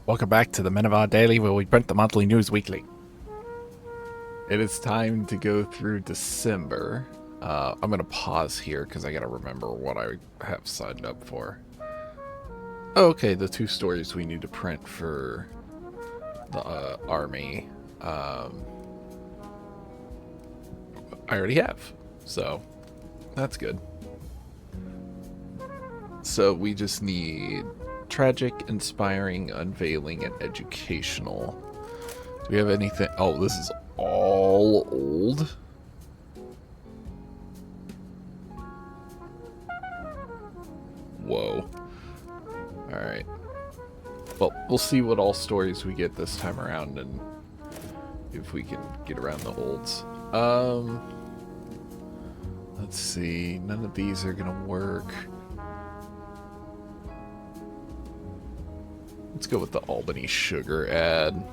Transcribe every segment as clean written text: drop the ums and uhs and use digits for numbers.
Welcome back to the Menovar Daily, where we print the monthly news weekly. It is time to go through December. I'm going to pause here because I got to remember what I have signed up for. Okay, the two stories we need to print for the army, I already have, so that's good. So we just need tragic, inspiring, unveiling, and educational. Do we have anything? Oh, this is all old. Whoa. Alright. Well, we'll see what all stories we get this time around and if we can get around the olds. Let's see. None of these are gonna work. Let's go with the Albany sugar ad.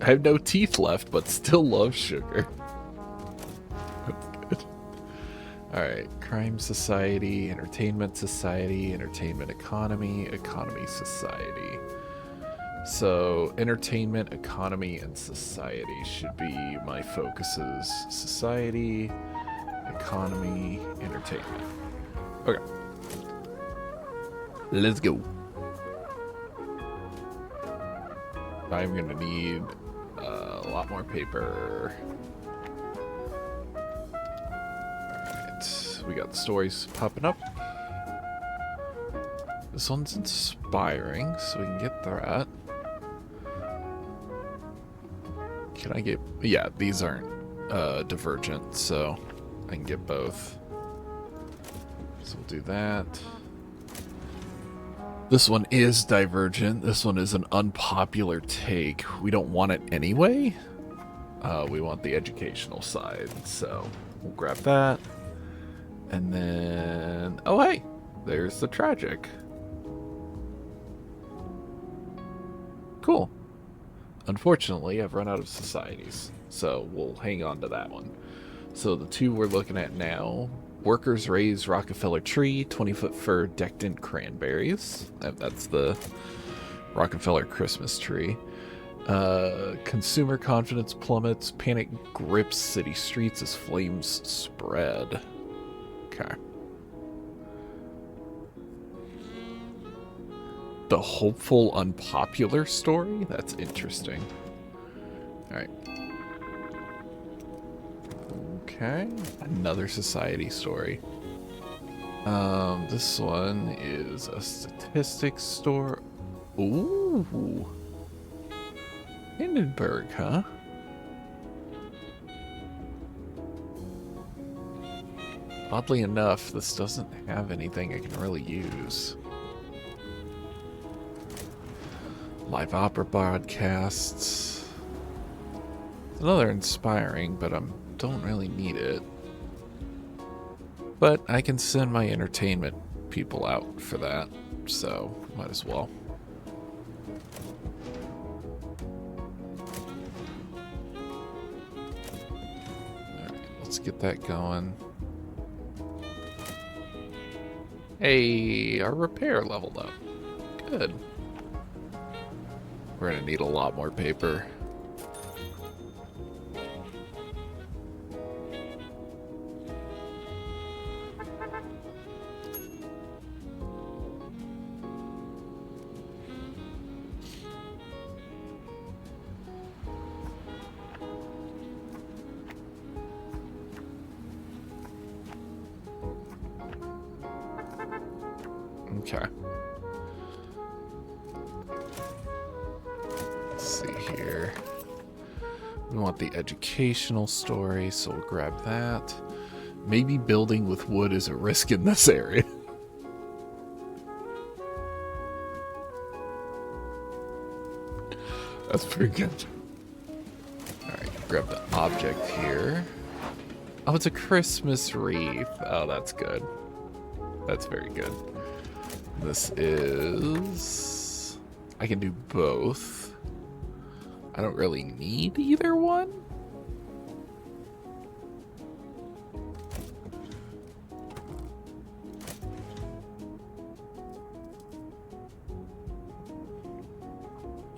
I have no teeth left, but still love sugar. That's good. Alright, crime society, entertainment economy, economy society. So, entertainment, economy, and society should be my focuses. Society, economy, entertainment. Okay. Let's go. I'm gonna need a lot more paper. Alright, we got the stories popping up. This one's inspiring, so we can get that. Can I get... Yeah, these aren't divergent, so I can get both. So we'll do that. This one is divergent. This one is an unpopular take. We don't want it anyway. We want the educational side, so we'll grab that. And then... Oh, hey! There's the tragic. Cool. Unfortunately, I've run out of societies, so we'll hang on to that one. So the two we're looking at now... Workers raise Rockefeller tree, 20-foot fir decked in cranberries. That's the Rockefeller Christmas tree. Consumer confidence plummets. Panic grips city streets as flames spread. Okay. The hopeful unpopular story? That's interesting. Alright. Okay, another society story. This one is a statistics store. Ooh. Hindenburg, huh? Oddly enough, this doesn't have anything I can really use. Live opera broadcasts. Another inspiring, but don't really need it. But I can send my entertainment people out for that, so might as well. Alright, let's get that going. Hey, our repair leveled up. Good. We're gonna need a lot more paper. Okay. Let's see here. We want the educational story, so we'll grab that. Maybe building with wood is a risk in this area. That's pretty good. Alright, grab the object here. Oh, it's a Christmas wreath. Oh, that's good. That's very good. This is... I can do both. I don't really need either one.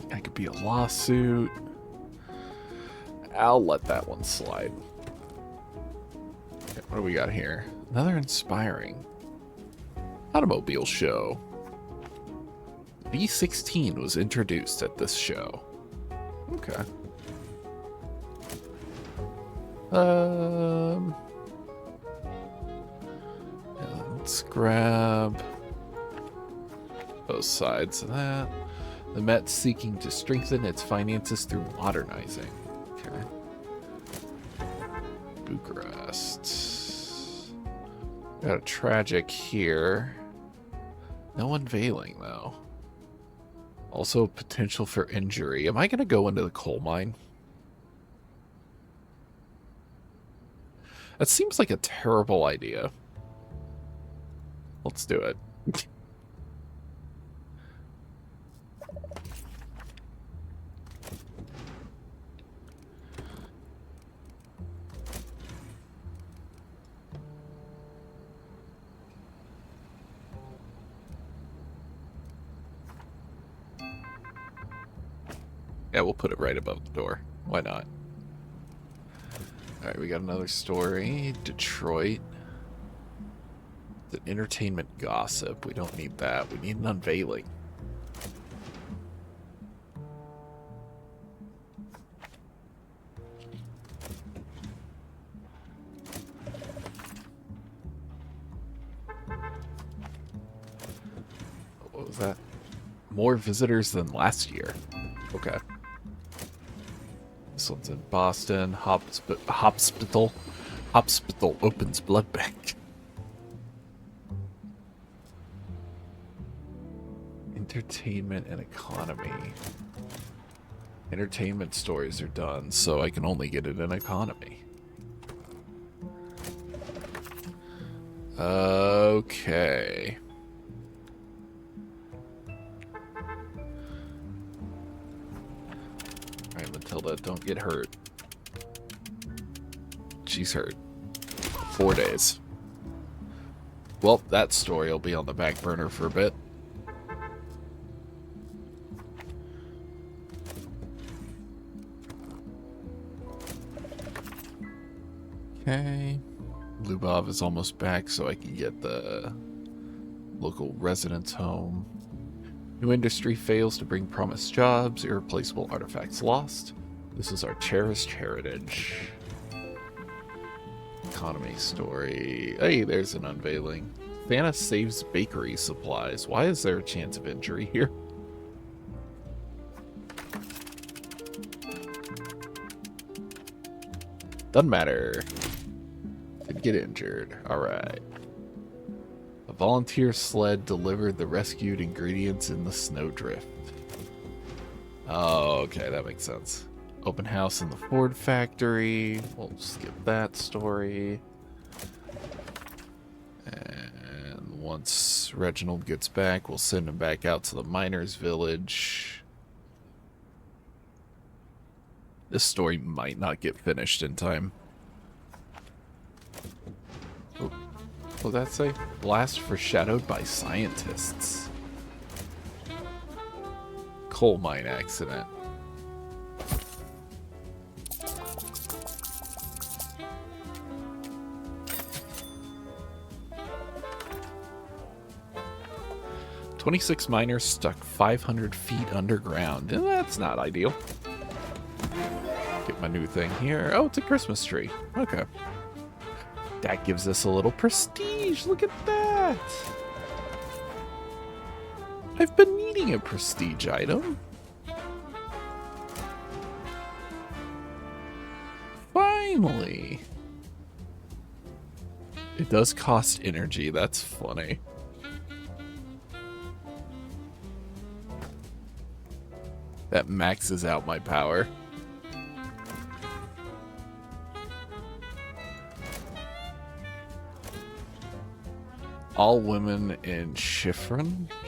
That could be a lawsuit. I'll let that one slide. Okay, what do we got here? Another inspiring automobile show. V16 was introduced at this show. Okay. Yeah, let's grab both sides of that. The Met's seeking to strengthen its finances through modernizing. Okay. Bucharest. Got a tragic here. No unveiling, though. Also, potential for injury. Am I going to go into the coal mine? That seems like a terrible idea. Let's do it. Yeah, we'll put it right above the door. Why not? Alright, we got another story. Detroit. The entertainment gossip. We don't need that. We need an unveiling. What was that? More visitors than last year. Okay. This one's in Boston. Hospital opens blood bank. Entertainment and economy. Entertainment stories are done, so I can only get it in economy. Okay. Alright, Matilda, don't get hurt. She's hurt. 4 days. Well, that story will be on the back burner for a bit. Okay. Lubov is almost back, so I can get the local residents home. New industry fails to bring promised jobs, irreplaceable artifacts lost. This is our cherished heritage. Economy story. Hey, there's an unveiling. Santa saves bakery supplies. Why is there a chance of injury here? Doesn't matter. Didn't get injured. Alright. A volunteer sled delivered the rescued ingredients in the snowdrift. Oh, okay, that makes sense. Open house in the Ford factory. We'll skip that story. And once Reginald gets back, we'll send him back out to the miners' village. This story might not get finished in time. Oh, what did that say? Blast foreshadowed by scientists. Coal mine accident. "26 miners stuck 500 feet underground." That's not ideal. Get my new thing here. Oh, it's a Christmas tree. Okay. That gives us a little prestige. Look at that. I've been needing a prestige item. Finally. It does cost energy. That's funny. That maxes out my power. All women in chiffon? I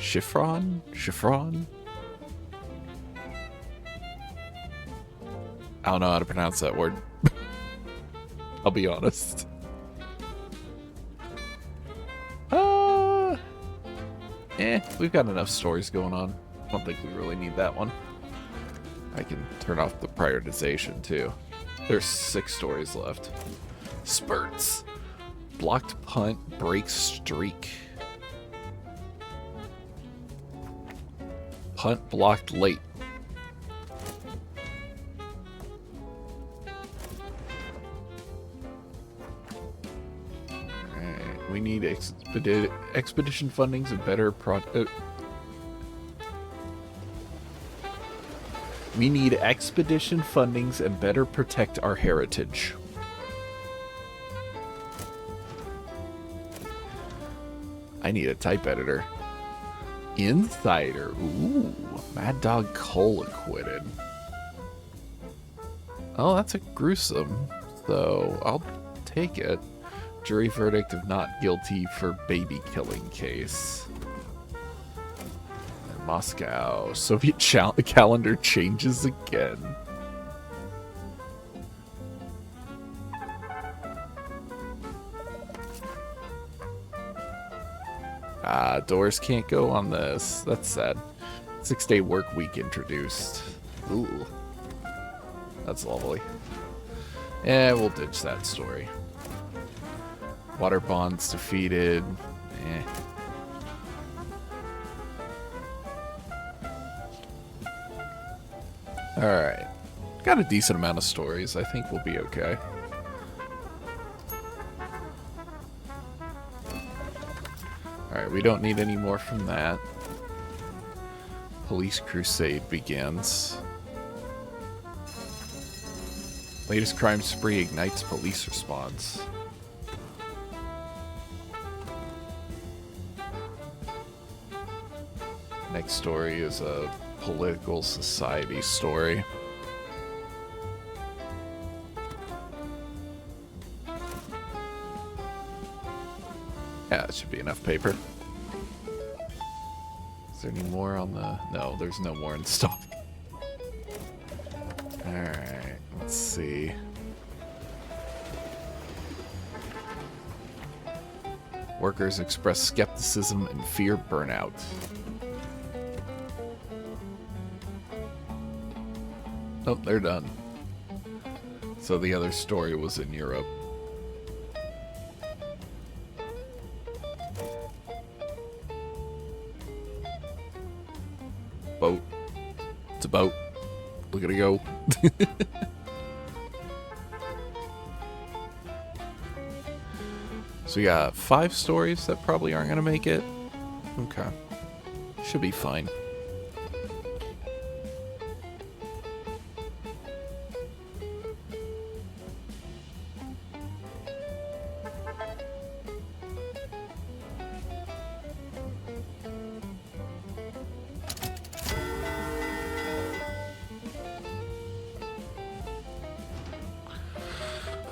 don't know how to pronounce that word. I'll be honest. We've got enough stories going on. I don't think we really need that one. I can turn off the prioritization too. There's 6 stories left. Spurts. Blocked punt breaks streak. Punt blocked late. Alright, we need expedition fundings and better we need expedition fundings and better protect our heritage. I need a type editor. Insider. Ooh. Mad Dog Cole acquitted. Oh, that's a gruesome. So I'll take it. Jury verdict of not guilty for baby killing case. And Moscow. Soviet calendar changes again. Doors can't go on this. That's sad. 6-day work week introduced. Ooh. That's lovely. Yeah, we'll ditch that story. Water bonds defeated. Alright. Got a decent amount of stories. I think we'll be okay. Alright, we don't need any more from that. Police crusade begins. Latest crime spree ignites police response. Next story is a political society story. Yeah, that should be enough paper. Is there any more on the... No, there's no more in stock. Alright, let's see. Workers express skepticism and fear burnout. Oh, they're done. So the other story was in Europe. Boat. It's a boat. Look at it go. So we got 5 stories that probably aren't going to make it. Okay. Should be fine.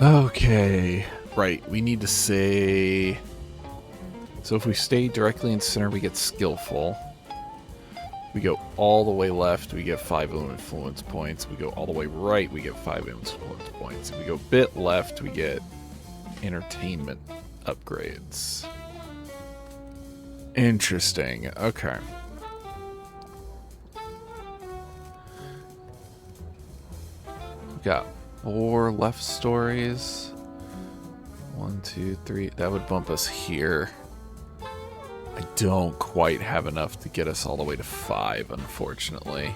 Okay, right, we need to say... So if we stay directly in center, we get skillful. We go all the way left, we get 5 influence points. We go all the way right, we get 5 influence points. If we go bit left, we get entertainment upgrades. Interesting, okay. We got 4 left stories. 1, 2, 3. That would bump us here. I don't quite have enough to get us all the way to 5, unfortunately.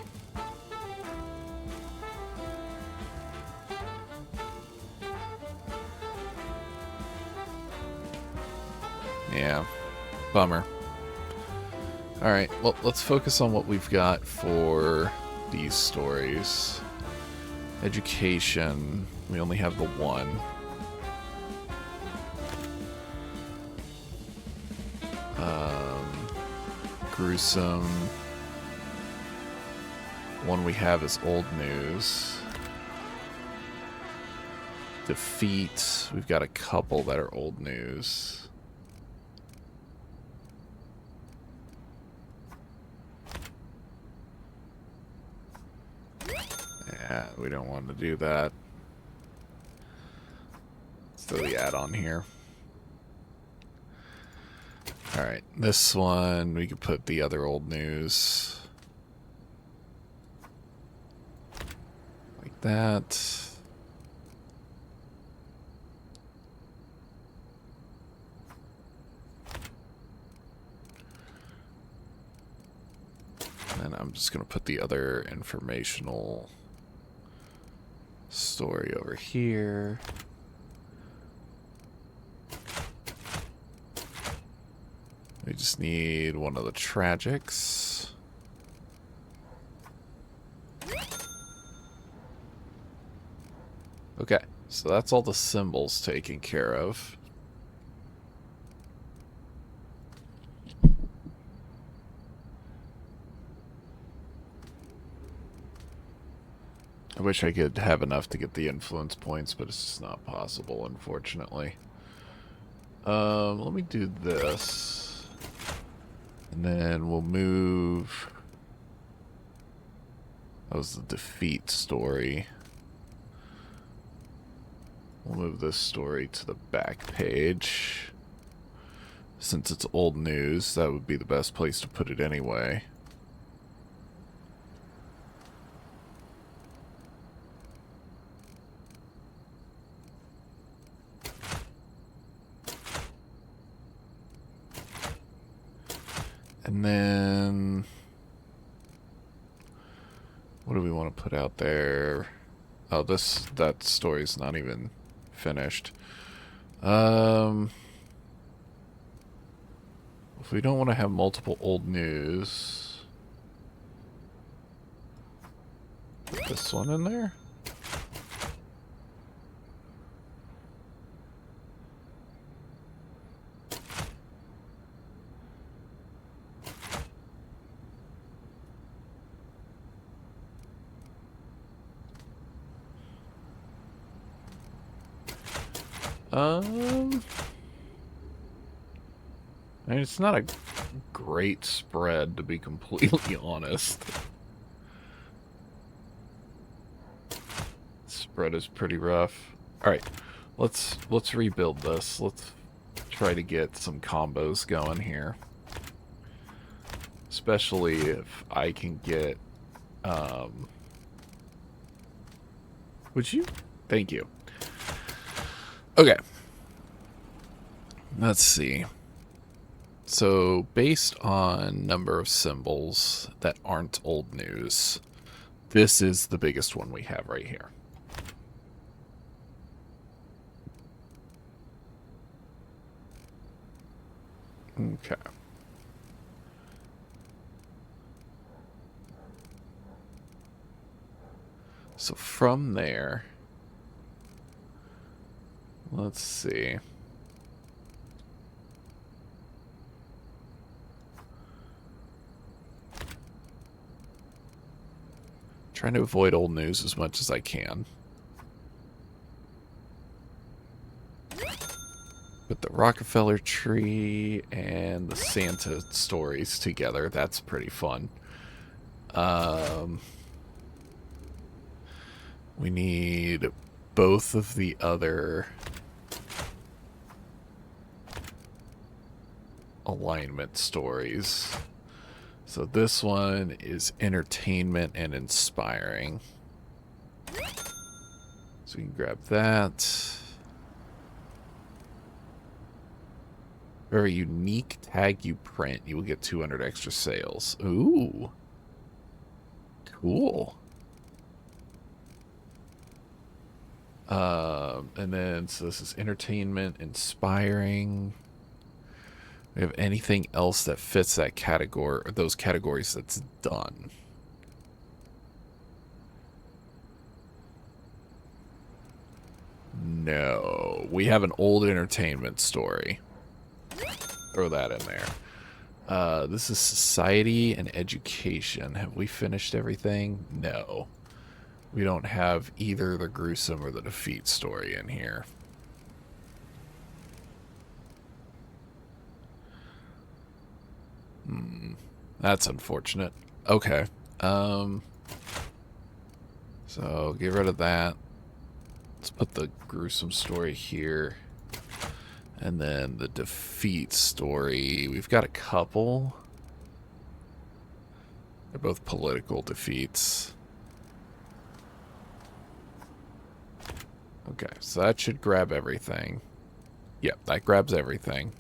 Yeah, bummer. Alright, well, let's focus on what we've got for these stories. Education, we only have the 1. Gruesome. One we have is old news. Defeat, we've got a couple that are old news. Yeah, we don't want to do that. Let's throw the add-on here. Alright, this one, we could put the other old news. that. And I'm just going to put the other informational story over here. We just need one of the tragics. Okay, so that's all the symbols taken care of. I wish I could have enough to get the influence points, but it's just not possible, unfortunately. Let me do this. And then we'll move... That was the defeat story. We'll move this story to the back page. Since it's old news, that would be the best place to put it anyway. And then... What do we want to put out there? Oh, that story's not even finished. If we don't want to have multiple old news, put this one in there. I mean, it's not a great spread, to be completely honest. Spread is pretty rough. Alright, let's rebuild this. Let's try to get some combos going here. Especially if I can get, would you? Thank you. Okay. Let's see. So, based on number of symbols that aren't old news, this is the biggest one we have right here. Okay. So from there, let's see. Trying to avoid old news as much as I can. Put the Rockefeller tree and the Santa stories together. That's pretty fun. We need both of the other alignment stories. So this one is entertainment and inspiring. So we can grab that. For every unique tag you print, you will get 200 extra sales. Ooh. Cool. And then, so this is entertainment, inspiring. We have anything else that fits that category, or those categories that's done. No. We have an old entertainment story. Throw that in there. This is society and education. Have we finished everything? No. We don't have either the gruesome or the defeat story in here. That's unfortunate. Okay. So get rid of that. Let's put the gruesome story here. And then the defeat story. We've got a couple. They're both political defeats. Okay, so that should grab everything. Yep, that grabs everything.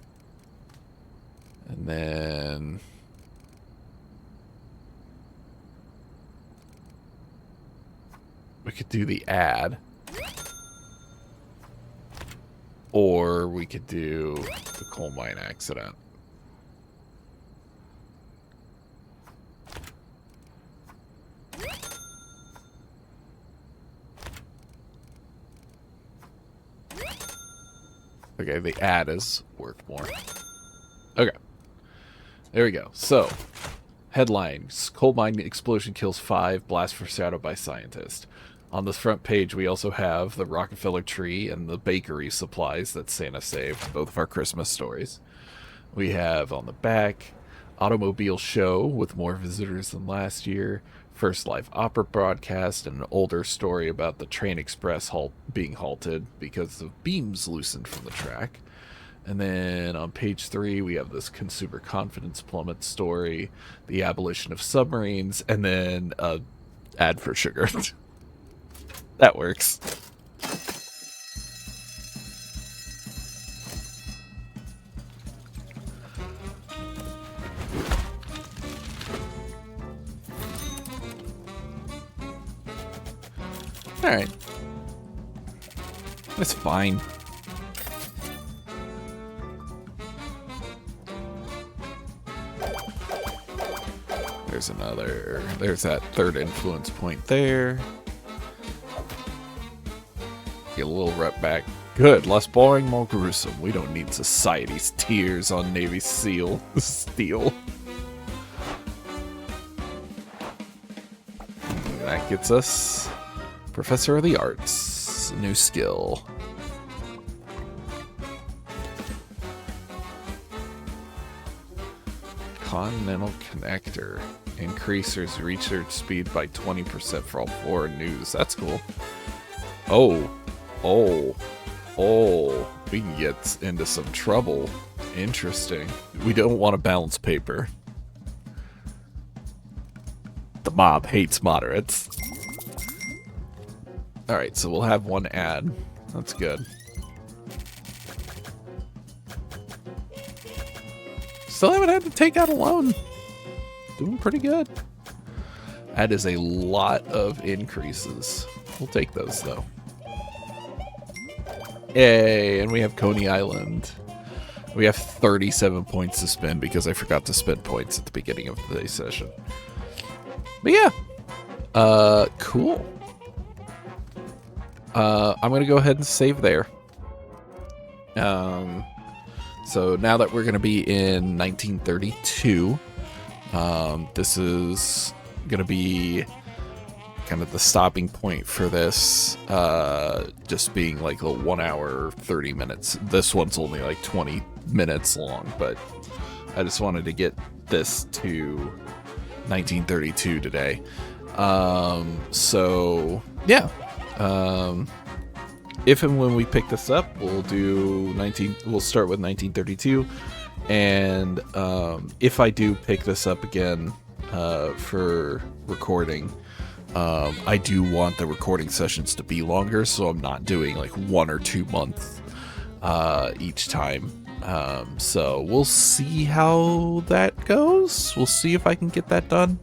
And then... we could do the ad. Or we could do the coal mine accident. Okay, the ad is worth more. Okay. There we go. So, headlines. Coal mine explosion kills 5, blast foreshadowed by scientist. On this front page, we also have the Rockefeller tree and the bakery supplies that Santa saved, both of our Christmas stories. We have on the back, automobile show with more visitors than last year, first live opera broadcast, and an older story about the train express being halted because of beams loosened from the track. And then on page 3, we have this consumer confidence plummet story, the abolition of submarines, and then an ad for sugar. That works. Alright. That's fine. There's another... there's that third influence point there. Get a little rep back. Good, less boring, more gruesome. We don't need society's tears on Navy SEAL steel. That gets us Professor of the Arts, a new skill. Continental Connector. Increases research speed by 20% for all foreign news. That's cool. Oh, we can get into some trouble. Interesting. We don't want to balance paper. The mob hates moderates. Alright, so we'll have one ad. That's good. Still haven't had to take out a loan. Doing pretty good. That is a lot of increases. We'll take those, though. Yay, and we have Coney Island. We have 37 points to spend because I forgot to spend points at the beginning of today's session. But yeah. Cool. I'm going to go ahead and save there. So now that we're going to be in 1932, this is going to be kind of the stopping point for this, just being like a 1 hour, 30 minutes. This one's only like 20 minutes long, but I just wanted to get this to 1932 today. So yeah. If and when we pick this up, we'll start with 1932, and if I do pick this up again for recording, I do want the recording sessions to be longer, so I'm not doing like 1 or 2 months each time. So we'll see how that goes. We'll see if I can get that done.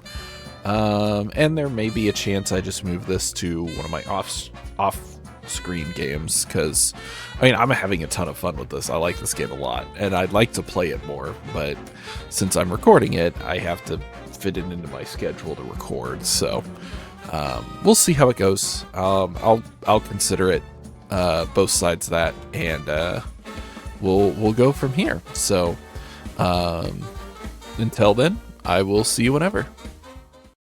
And there may be a chance I just move this to one of my off-screen games, because, I mean, I'm having a ton of fun with this. I like this game a lot, and I'd like to play it more, but since I'm recording it, I have to fit it into my schedule to record, so we'll see how it goes. I'll consider it, both sides of that, and we'll go from here. So until then, I will see you whenever.